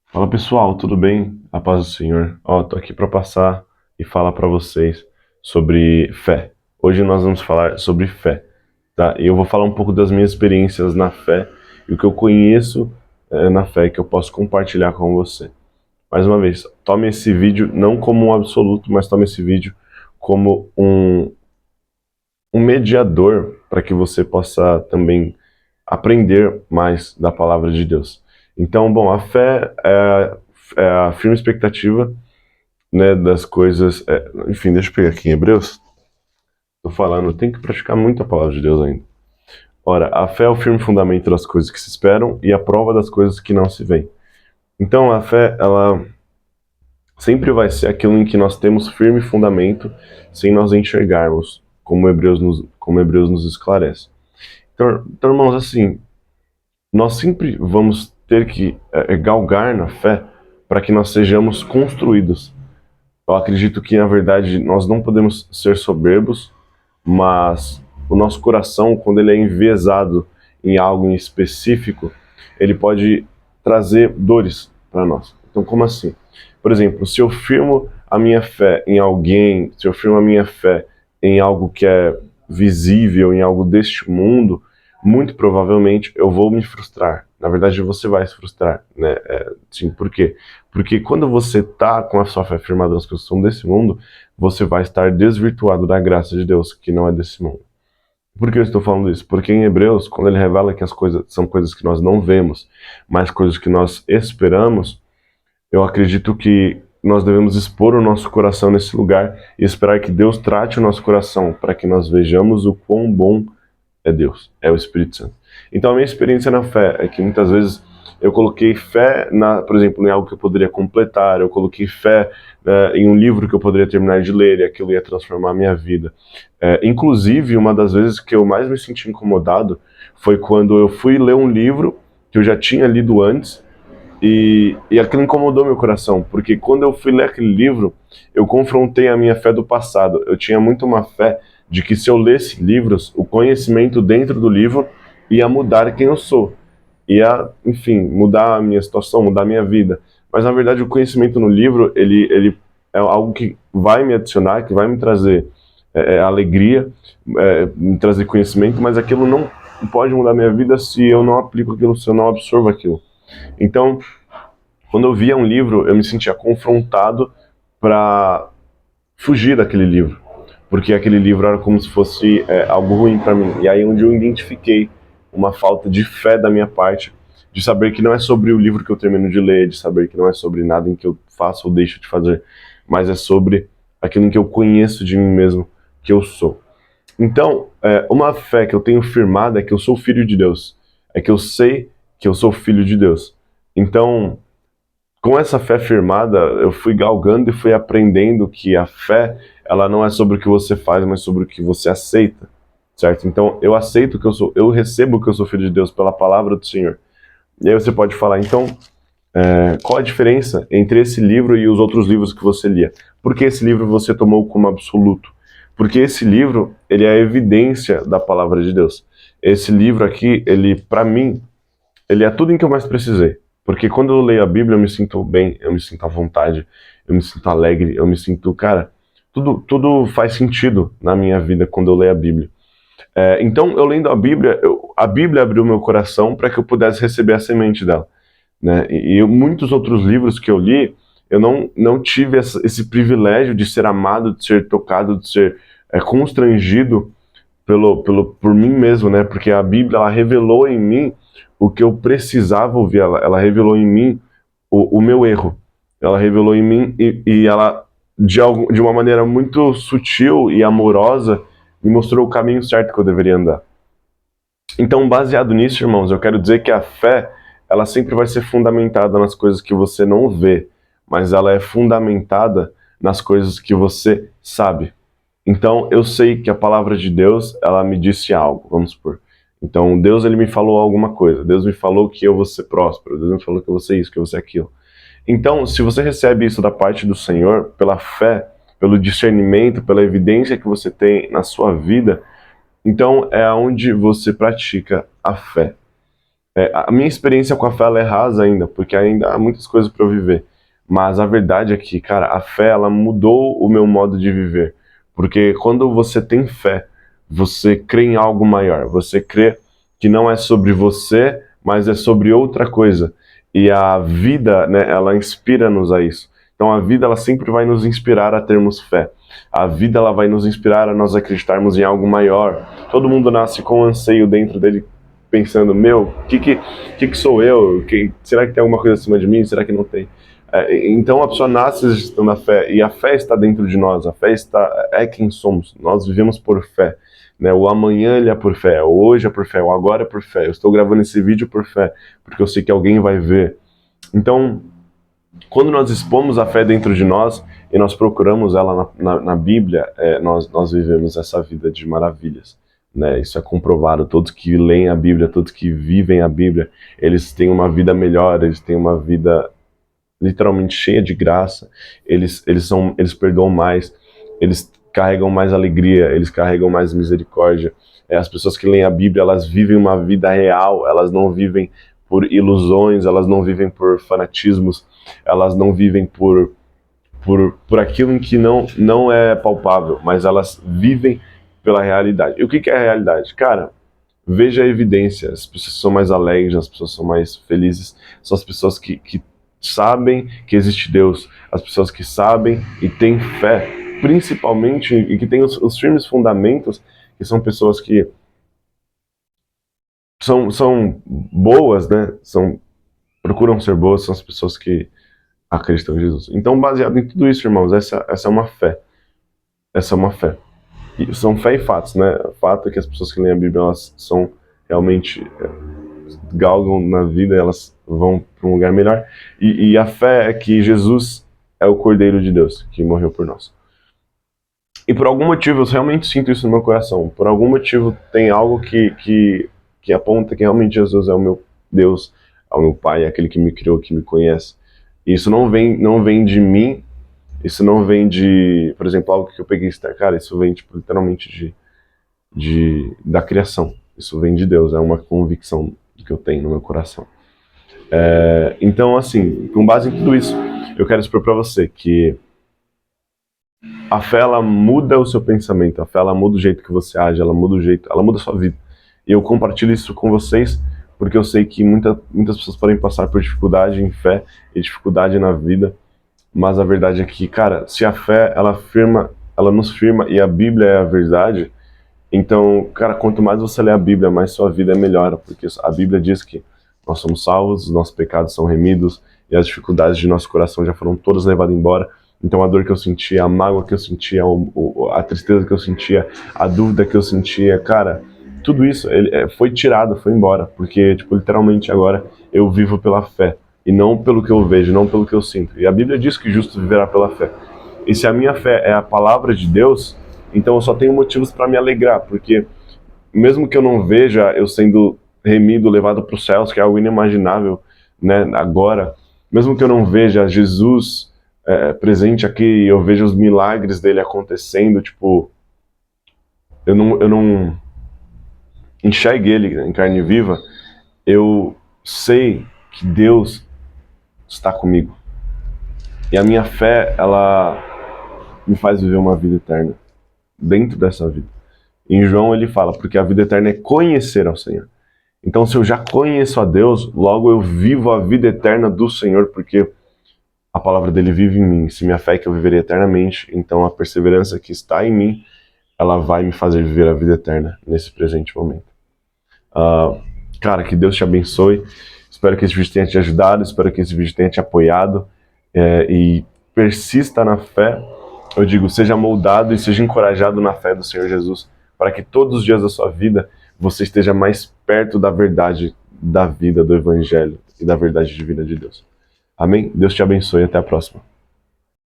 Fala pessoal, tudo bem? A paz do Senhor. Tô aqui para passar e falar para vocês sobre fé. Hoje nós vamos falar sobre fé, tá? E eu vou falar um pouco das minhas experiências na fé e o que eu conheço na fé que eu posso compartilhar com você. Mais uma vez, tome esse vídeo não como um absoluto, mas tome esse vídeo como um mediador para que você possa também aprender mais da palavra de Deus. Então, bom, a fé é a firme expectativa, né, das coisas. Enfim, deixa eu pegar aqui em Hebreus. Estou falando, tem que praticar muito a palavra de Deus ainda. Ora, a fé é o firme fundamento das coisas que se esperam e a prova das coisas que não se veem. Então, a fé, ela sempre vai ser aquilo em que nós temos firme fundamento sem nós enxergarmos, como Hebreus nos esclarece. Então, irmãos, assim, nós sempre vamos ter que galgar na fé para que nós sejamos construídos. Eu acredito que, na verdade, nós não podemos ser soberbos, mas o nosso coração, quando ele é enviesado em algo em específico, ele pode trazer dores para nós. Então, como assim? Por exemplo, se eu firmo a minha fé em alguém, se eu firmo a minha fé em algo que é visível, em algo deste mundo, muito provavelmente eu vou me frustrar. Na verdade, você vai se frustrar, né? Sim, por quê? Porque quando você está com a sua fé firmada nas coisas que são desse mundo, você vai estar desvirtuado da graça de Deus, que não é desse mundo. Por que eu estou falando isso? Porque em Hebreus, quando ele revela que as coisas são coisas que nós não vemos, mas coisas que nós esperamos, eu acredito que nós devemos expor o nosso coração nesse lugar e esperar que Deus trate o nosso coração para que nós vejamos o quão bom é Deus, é o Espírito Santo. Então a minha experiência na fé é que muitas vezes eu coloquei fé, por exemplo, em algo que eu poderia completar, eu coloquei fé em um livro que eu poderia terminar de ler e aquilo ia transformar a minha vida. Inclusive, uma das vezes que eu mais me senti incomodado foi quando eu fui ler um livro que eu já tinha lido antes e aquilo incomodou meu coração, porque quando eu fui ler aquele livro, eu confrontei a minha fé do passado. Eu tinha muito uma fé de que se eu lesse livros, o conhecimento dentro do livro ia mudar quem eu sou. Ia, enfim, mudar a minha situação, mudar a minha vida. Mas na verdade o conhecimento no livro, ele é algo que vai me adicionar, que vai me trazer alegria, me trazer conhecimento, mas aquilo não pode mudar a minha vida se eu não aplico aquilo, se eu não absorvo aquilo. Então, quando eu via um livro, eu me sentia confrontado para fugir daquele livro, porque aquele livro era como se fosse algo ruim para mim. E aí onde eu identifiquei uma falta de fé da minha parte, de saber que não é sobre o livro que eu termino de ler, de saber que não é sobre nada em que eu faço ou deixo de fazer, mas é sobre aquilo em que eu conheço de mim mesmo, que eu sou. Então, uma fé que eu tenho firmada é que eu sou filho de Deus, é que eu sei que eu sou filho de Deus. Então, com essa fé firmada, eu fui galgando e fui aprendendo que a fé, ela não é sobre o que você faz, mas sobre o que você aceita, certo? Então, eu aceito que eu recebo que eu sou filho de Deus pela palavra do Senhor. E aí você pode falar, então, qual a diferença entre esse livro e os outros livros que você lia? Por que esse livro você tomou como absoluto? Porque esse livro, ele é a evidência da palavra de Deus. Esse livro aqui, ele, para mim, ele é tudo em que eu mais precisei. Porque quando eu leio a Bíblia, eu me sinto bem, eu me sinto à vontade, eu me sinto alegre, eu me sinto, cara, tudo faz sentido na minha vida quando eu leio a Bíblia. Então, eu lendo a Bíblia, a Bíblia abriu meu coração para que eu pudesse receber a semente dela, né? E muitos outros livros que eu li, eu não tive esse privilégio de ser amado, de ser tocado, de ser constrangido por mim mesmo, né? Porque a Bíblia, ela revelou em mim o que eu precisava ouvir, ela revelou em mim o meu erro, ela revelou em mim e ela, de uma maneira muito sutil e amorosa, me mostrou o caminho certo que eu deveria andar. Então, baseado nisso, irmãos, eu quero dizer que a fé, ela sempre vai ser fundamentada nas coisas que você não vê, mas ela é fundamentada nas coisas que você sabe. Então, eu sei que a palavra de Deus, ela me disse algo, vamos supor. Então, Deus, ele me falou alguma coisa. Deus me falou que eu vou ser próspero. Deus me falou que eu vou ser isso, que eu vou ser aquilo. Então, se você recebe isso da parte do Senhor, pela fé, pelo discernimento, pela evidência que você tem na sua vida, então é onde você pratica a fé. A minha experiência com a fé ela é rasa ainda, porque ainda há muitas coisas para eu viver. Mas a verdade é que, cara, a fé ela mudou o meu modo de viver. Porque quando você tem fé, você crê em algo maior. Você crê que não é sobre você, mas é sobre outra coisa. E a vida, né, ela inspira-nos a isso. Então a vida ela sempre vai nos inspirar a termos fé. A vida ela vai nos inspirar a nós acreditarmos em algo maior. Todo mundo nasce com um anseio dentro dele, pensando, meu, o que sou eu? Será que tem alguma coisa acima de mim? Será que não tem? Então a pessoa nasce exercitando a fé, e a fé está dentro de nós, a fé é quem somos, nós vivemos por fé. Né? O amanhã ele é por fé, o hoje é por fé, o agora é por fé. Eu estou gravando esse vídeo por fé, porque eu sei que alguém vai ver. Então, quando nós expomos a fé dentro de nós e nós procuramos ela na Bíblia, nós vivemos essa vida de maravilhas. Né? Isso é comprovado. Todos que leem a Bíblia, todos que vivem a Bíblia, eles têm uma vida melhor, eles têm uma vida literalmente cheia de graça, eles perdoam mais, eles carregam mais alegria, eles carregam mais misericórdia. As pessoas que leem a Bíblia, elas vivem uma vida real, elas não vivem por ilusões, elas não vivem por fanatismos, elas não vivem por aquilo em que não é palpável, mas elas vivem pela realidade. E o que é a realidade? Cara, veja a evidência. As pessoas são mais alegres, as pessoas são mais felizes, são as pessoas que sabem que existe Deus, as pessoas que sabem e têm fé, principalmente, e que têm os firmes fundamentos, que são pessoas que são boas, né? Procuram ser boas, são as pessoas que acreditam em Jesus. Então, baseado em tudo isso, irmãos, essa é uma fé. Essa é uma fé. E são fé e fatos, né? O fato é que as pessoas que leem a Bíblia, elas são realmente galgam na vida, elas vão para um lugar melhor. E a fé é que Jesus é o Cordeiro de Deus, que morreu por nós. E por algum motivo, eu realmente sinto isso no meu coração. Por algum motivo, tem algo que aponta que realmente Jesus é o meu Deus, é o meu Pai, é aquele que me criou, que me conhece. E isso não vem de mim, isso não vem de, por exemplo, algo que eu peguei, cara, isso vem tipo, literalmente da criação. Isso vem de Deus, é uma convicção que eu tenho no meu coração. Então, assim, com base em tudo isso, eu quero expor para você que a fé, ela muda o seu pensamento, a fé, ela muda o jeito que você age, ela muda a sua vida. E eu compartilho isso com vocês porque eu sei que muitas pessoas podem passar por dificuldade em fé e dificuldade na vida, mas a verdade é que, cara, se a fé, ela nos firma e a Bíblia é a verdade, então, cara, quanto mais você lê a Bíblia, mais sua vida melhora, porque a Bíblia diz que nós somos salvos, os nossos pecados são remidos e as dificuldades de nosso coração já foram todas levadas embora. Então a dor que eu sentia, a mágoa que eu sentia, a tristeza que eu sentia, a dúvida que eu sentia, cara, tudo isso foi tirado, foi embora, porque, tipo, literalmente agora eu vivo pela fé e não pelo que eu vejo, não pelo que eu sinto. E a Bíblia diz que o justo viverá pela fé. E se a minha fé é a palavra de Deus, então eu só tenho motivos para me alegrar, porque mesmo que eu não veja eu sendo remido, levado para os céus, que é algo inimaginável, né, agora, mesmo que eu não veja Jesus presente aqui, eu vejo os milagres dele acontecendo, tipo, eu não enxergue ele em carne viva, eu sei que Deus está comigo. E a minha fé, ela me faz viver uma vida eterna dentro dessa vida. Em João ele fala, porque a vida eterna é conhecer ao Senhor. Então, se eu já conheço a Deus, logo eu vivo a vida eterna do Senhor, porque a palavra dele vive em mim. Se minha fé é que eu viverei eternamente, então a perseverança que está em mim, ela vai me fazer viver a vida eterna nesse presente momento. Cara, que Deus te abençoe. Espero que esse vídeo tenha te ajudado, espero que esse vídeo tenha te apoiado e persista na fé. Eu digo, seja moldado e seja encorajado na fé do Senhor Jesus, para que todos os dias da sua vida você esteja mais perto da verdade da vida, do Evangelho e da verdade divina de Deus. Amém? Deus te abençoe e até a próxima.